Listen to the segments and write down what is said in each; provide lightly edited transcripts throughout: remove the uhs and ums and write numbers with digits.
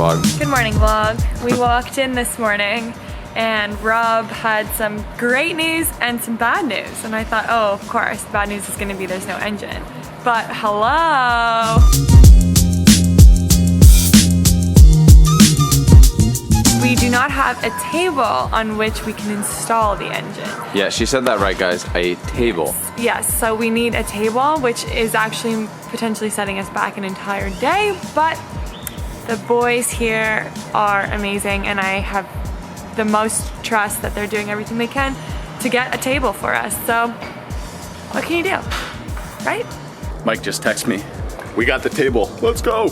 vlog. Good morning, vlog. We walked in this morning and Rob had some great news and some bad news. And I thought, oh, of course, the bad news is gonna be there's no engine. But hello! We do not have a table on which we can install the engine. Yeah, she said that right, guys. A table. Yes, so we need a table, which is actually potentially setting us back an entire day, but the boys here are amazing and I have the most trust that they're doing everything they can to get a table for us. So, what can you do, right? Mike just texted me. We got the table. Let's go.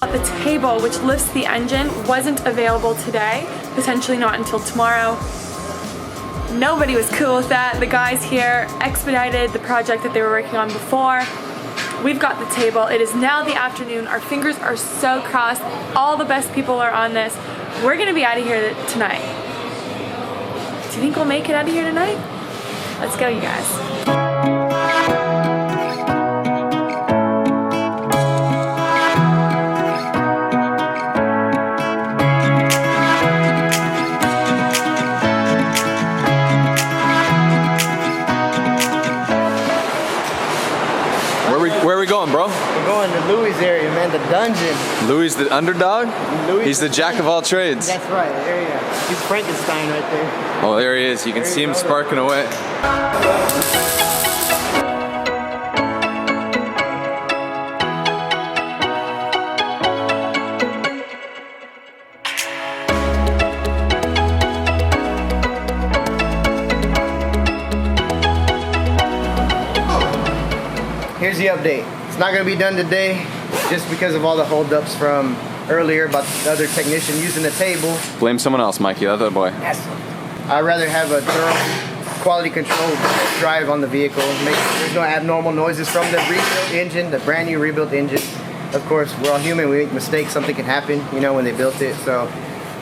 The table, which lifts the engine, wasn't available today, potentially not until tomorrow. Nobody was cool with that. The guys here expedited the project that they were working on before. We've got the table. It is now the afternoon. Our fingers are so crossed. All the best people are on this. We're gonna be out of here tonight. Do you think we'll make it out of here tonight? Let's go, you guys. Where are we going, bro? We're going to Louis' area, man, the dungeon. Louis the underdog? Louis He's the jack of all trades. That's right, there you go. He's Frankenstein right there. Oh, there he is. You can see him sparking away. Here's the update. It's not going to be done today just because of all the holdups from earlier about the other technician using the table. Blame someone else, Mikey. That's the boy. Yes. I'd rather have a thorough quality control drive on the vehicle. Make sure there's no abnormal noises from the rebuilt engine, the brand new rebuilt engine. Of course, we're all human. We make mistakes. Something can happen, you know, when they built it. So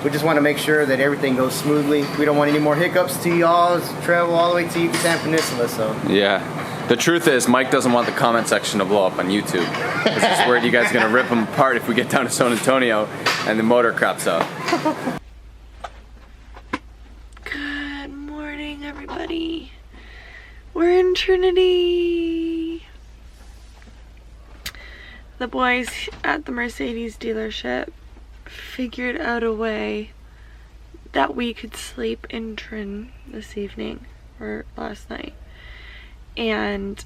we just want to make sure that everything goes smoothly. We don't want any more hiccups to y'all travel all the way to Yucatan Peninsula. So yeah. The truth is, Mike doesn't want the comment section to blow up on YouTube. Because he's worried you guys are going to rip him apart if we get down to San Antonio and the motor craps up. Good morning, everybody. We're in Trinity. The boys at the Mercedes dealership figured out a way that we could sleep in Trin this evening, or last night. And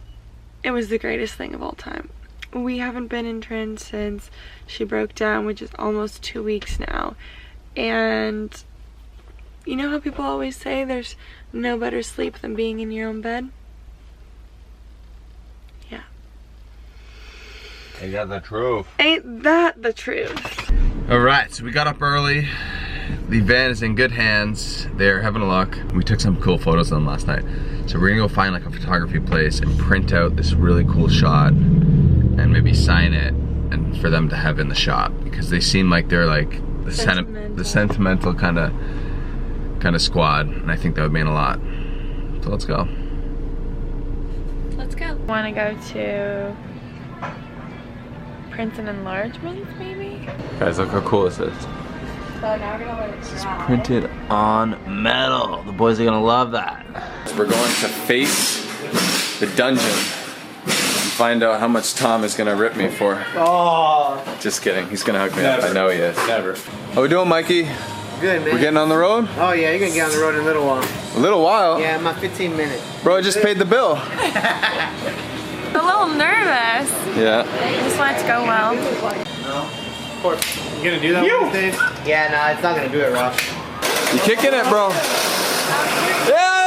it was the greatest thing of all time. We haven't been in Trin since she broke down, which is almost 2 weeks now. And you know how people always say there's no better sleep than being in your own bed? Yeah. Ain't that the truth? Ain't that the truth? Alright, so we got up early. The van is in good hands. They're having a look. We took some cool photos of them last night. So we're gonna go find like a photography place and print out this really cool shot and maybe sign it and for them to have in the shop, because they seem like they're like the sentimental kind of squad, and I think that would mean a lot. So let's go. Let's go. Wanna go to print and enlargements maybe? Guys, look how cool this is. So now we're gonna let it dry. Printed on metal. The boys are gonna love that. So we're going to face the dungeon and find out how much Tom is gonna rip me for. oh, Just kidding. He's gonna hook me up. I know he is. Never. How we doing, Mikey? good, man. We're getting on the road? Oh yeah, you're gonna get on the road in a little while. A little while. Yeah, about 15 minutes. Bro, I just paid the bill. I'm a little nervous. Yeah. I just want it to go well. No. Of course. You gonna do that one of these days? Yeah, no, it's not gonna do it, Rob. You kicking it, bro? Yeah!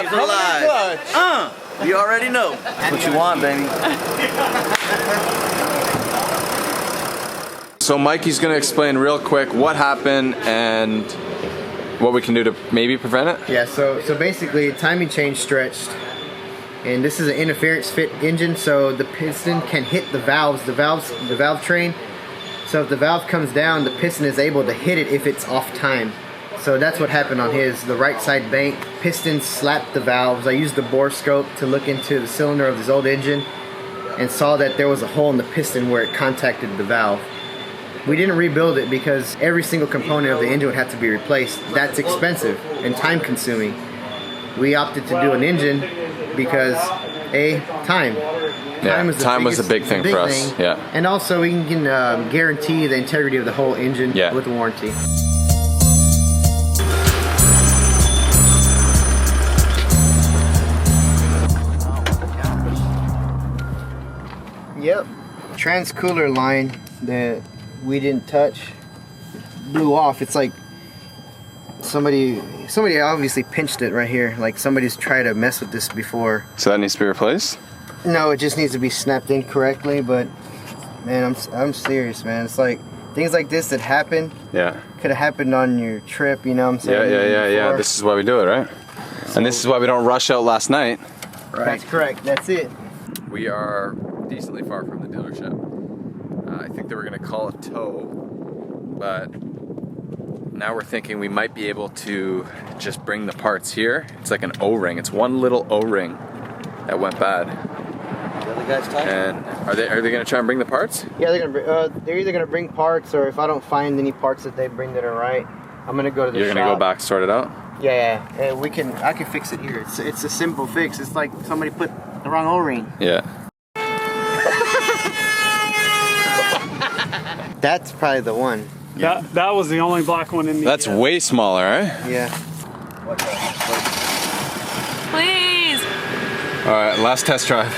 He's alive. You already know. That's what you want, baby. So Mikey's gonna explain real quick what happened and what we can do to maybe prevent it. Yeah, so basically timing chain stretched, and this is an interference fit engine, so the piston can hit the valve train. So if the valve comes down, the piston is able to hit it if it's off time. So that's what happened on his. The right side bank piston slapped the valves. I used the bore scope to look into the cylinder of his old engine and saw that there was a hole in the piston where it contacted the valve. We didn't rebuild it because every single component of the engine would have to be replaced. That's expensive and time consuming. We opted to do an engine because time. Time was a big thing for us. Yeah. And also we can guarantee the integrity of the whole engine with warranty. Yep. Trans-cooler line that we didn't touch blew off. It's like somebody obviously pinched it right here. Like somebody's tried to mess with this before. So that needs to be replaced? No, it just needs to be snapped in correctly, but man, I'm serious, man. It's like things like this that happen. Yeah. Could have happened on your trip, you know what I'm saying? Yeah. This is why we do it, right? And this is why we don't rush out last night. Right. That's correct. That's it. We are decently far from the dealership. I think they were gonna call a tow, but now we're thinking we might be able to just bring the parts here. It's like an O-ring. It's one little O-ring that went bad. The other guy's talking. And are they gonna try and bring the parts? Yeah, they're either gonna bring parts, or if I don't find any parts that they bring that are right, I'm gonna go to the shop. You're gonna go back, sort it out? Yeah. I can fix it here. It's a simple fix. It's like somebody put the wrong O-ring. Yeah. That's probably the one. That was the only black one in the... That's way smaller, right? Yeah. Please. All right, last test drive.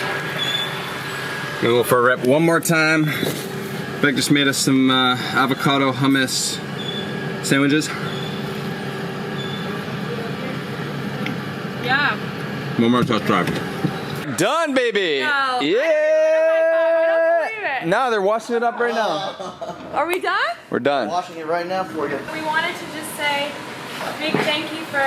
Gonna go for a rip one more time. Beck just made us some avocado hummus sandwiches. Yeah. One more test drive. Done, baby. No. Yeah. No, they're washing it up right now. Are we done? We're done. I'm washing it right now for you. We wanted to just say a big thank you for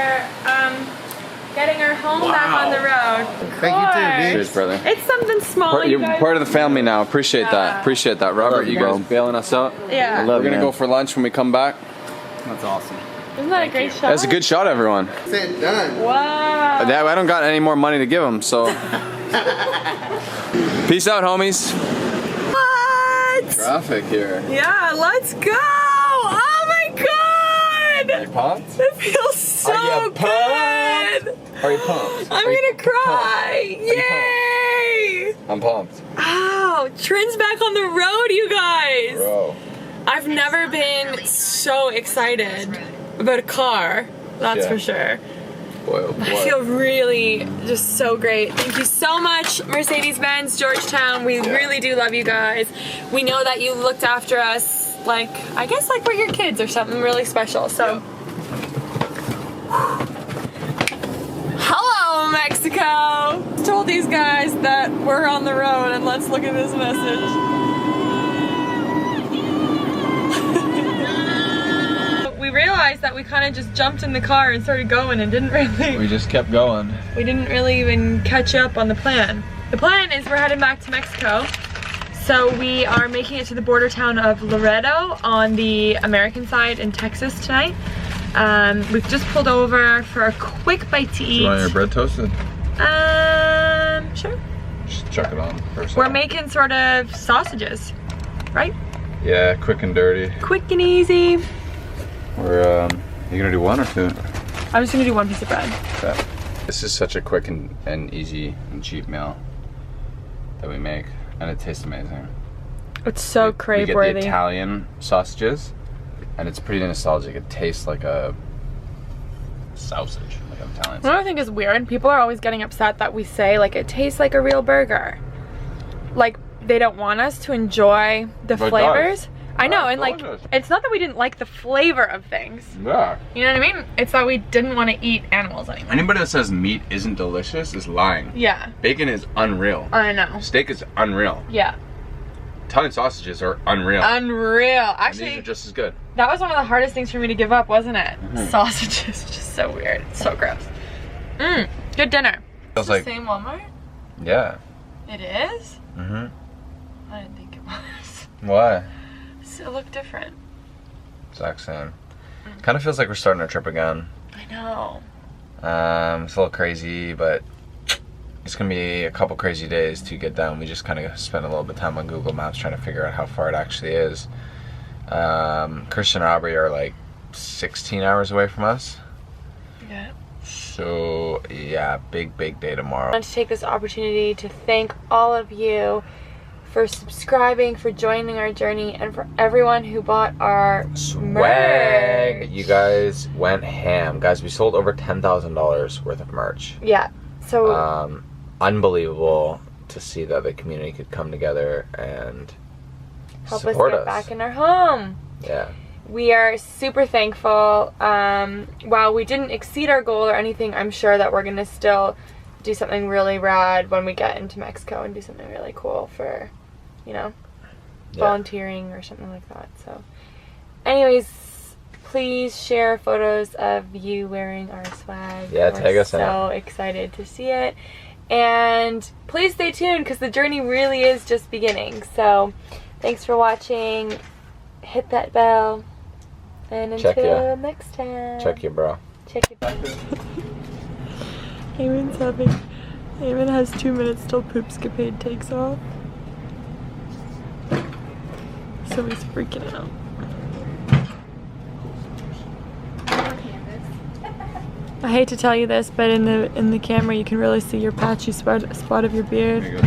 getting our home back on the road. Thank you too, B. Cheers, brother. It's something small. You're part of the family now. Appreciate that. Appreciate that. Robert, you guys bailing us out. Yeah. I love We're gonna go for lunch when we come back. That's awesome. Isn't that a great shot? That's a good shot, everyone. Said done. Wow. I don't got any more money to give them, so. Peace out, homies. What? Traffic here. Yeah, let's go. Oh my God. Are you pumped? It feels so good. Are you pumped? I'm gonna cry. Yay. I'm pumped. Oh, Trin's back on the road, you guys. Bro. I've never been so excited about a car, that's for sure. Boy, oh boy. I feel really just so great. Thank you so much, Mercedes Benz Georgetown. We really do love you guys. We know that you looked after us like, I guess like we're your kids or something really special. So, hello, Mexico. Told these guys that we're on the road, and let's look at this message. We realized that we kind of just jumped in the car and started going and didn't really... We just kept going. We didn't really even catch up on the plan. The plan is we're heading back to Mexico. So we are making it to the border town of Laredo on the American side in Texas tonight. We've just pulled over for a quick bite to eat. Do you want your bread toasted? Sure. Just chuck it on for a second. We're making sort of sausages, right? Yeah, quick and dirty. Quick and easy. We're, you gonna do one or two? I'm just gonna do one piece of bread. Okay. This is such a quick and easy and cheap meal that we make, and it tastes amazing. It's so crave-worthy. We get the Italian sausages, and it's pretty nostalgic. It tastes like a sausage, like an Italian sausage. What I think is weird, people are always getting upset that we say like it tastes like a real burger. Like they don't want us to enjoy the flavors. I know, and like, it's not that we didn't like the flavor of things. Yeah. You know what I mean? It's that we didn't want to eat animals anymore. Anybody that says meat isn't delicious is lying. Yeah. Bacon is unreal. I know. Steak is unreal. Yeah. Italian sausages are unreal. Unreal. Actually, and these are just as good. That was one of the hardest things for me to give up, wasn't it? Sausages. It's just so weird. It's so gross. Good dinner. Feels the like same Walmart? Yeah. It is? Mm-hmm. I didn't think it was. Why? makes it look different. Exact same. Kind of feels like we're starting our trip again. I know. It's a little crazy, but it's gonna be a couple crazy days to get down. We just kind of spent a little bit of time on Google Maps trying to figure out how far it actually is. Christian and Aubrey are like 16 hours away from us. Yeah. So yeah, big day tomorrow. I want to take this opportunity to thank all of you for subscribing, for joining our journey, and for everyone who bought our Swag. merch. You guys went ham. Guys, we sold over $10,000 worth of merch. Yeah. So unbelievable to see that the community could come together and help us support get us back in our home. Yeah. We are super thankful. While we didn't exceed our goal or anything, I'm sure that we're gonna still do something really rad when we get into Mexico and do something really cool for, you know, volunteering or something like that. So anyways, please share photos of you wearing our swag. Yeah, tag us in it. So excited to see it. And please stay tuned because the journey really is just beginning. So thanks for watching. Hit that bell. And until next time. Check you, bro. Check your bell. Eamon has 2 minutes till Poopscapade takes off. So he's freaking out. I hate to tell you this, but in the camera you can really see your patchy spot of your beard.